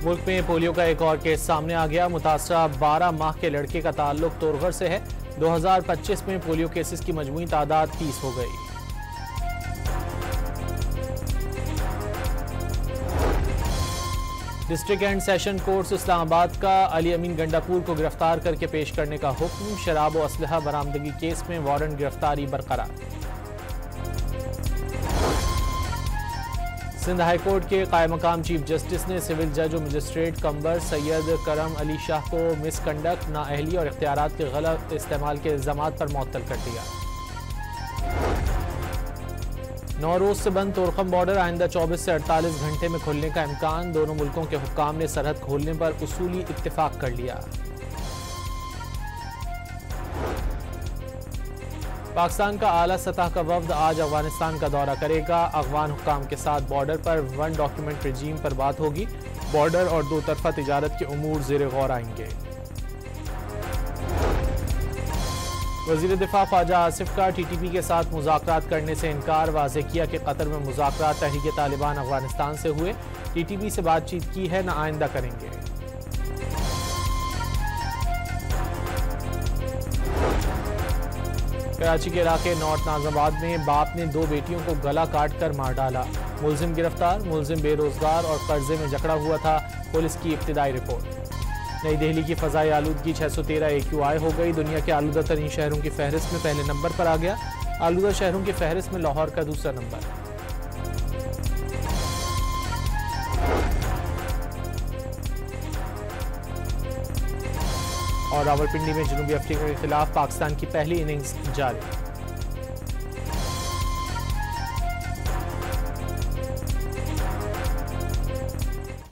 मुल्क में पोलियो का एक और केस सामने आ गया। मुतासरा 12 माह के लड़के का ताल्लुक तोरगर से है। 2025 में पोलियो केसेस की मजमूई तादाद 30 हो गई। District and session court Islamabad का अली अमीन गंडापुर को गिरफ्तार करके पेश करने का हुक्म। शराब और असलहा बरामदगी केस में वारंट गिरफ्तारी बरकरार। सिंध हाई कोर्ट के कायम मकाम चीफ जस्टिस ने सिविल जज और मजिस्ट्रेट कंबर सैयद करम अली शाह को मिसकंडक्ट, नाअहली और इख्तियारात के गलत इस्तेमाल के इल्जामात पर मुअत्तल कर दिया। 9 रोज से बंद तोरखम बॉर्डर आइंदा 24 से 48 घंटे में खुलने का इम्कान। दोनों मुल्कों के हुक्काम ने सरहद खोलने पर उसूली इत्तेफाक कर लिया। पाकिस्तान का आला सतह का वफ्द आज अफगानिस्तान का दौरा करेगा। अफगान हुक्काम के साथ बॉर्डर पर वन डॉक्यूमेंट रजीम पर बात होगी। बॉर्डर और दो तरफा तिजारत के उमूर ज़ेर गौर आएंगे। वज़ीर दिफा ख्वाजा आसिफ का TTP के साथ मुज़ाकरात करने से इनकार। वाज़ेह किया कि कतर में मुज़ाकरात तहरीक तालिबान अफगानिस्तान से हुए। TTP से बातचीत की है, न आइंदा करेंगे। कराची के इलाके नॉर्थ नाज़िमाबाद में बाप ने 2 बेटियों को गला काट कर मार डाला। मुलजिम गिरफ्तार। मुलजिम बेरोजगार और कर्जे में जकड़ा हुआ था। पुलिस की इब्तिदाई रिपोर्ट। नई दिल्ली की फ़ज़ाई आलूदगी 613 AQI हो गई। दुनिया के आलूदा तरीन शहरों की फहरिस्त में पहले नंबर पर आ गया। आलूदा शहरों की फहरिस्त में लाहौर का दूसरा नंबर। और रावलपिंडी में जनूबी अफ्रीका के खिलाफ पाकिस्तान की पहली इनिंग्स जारी।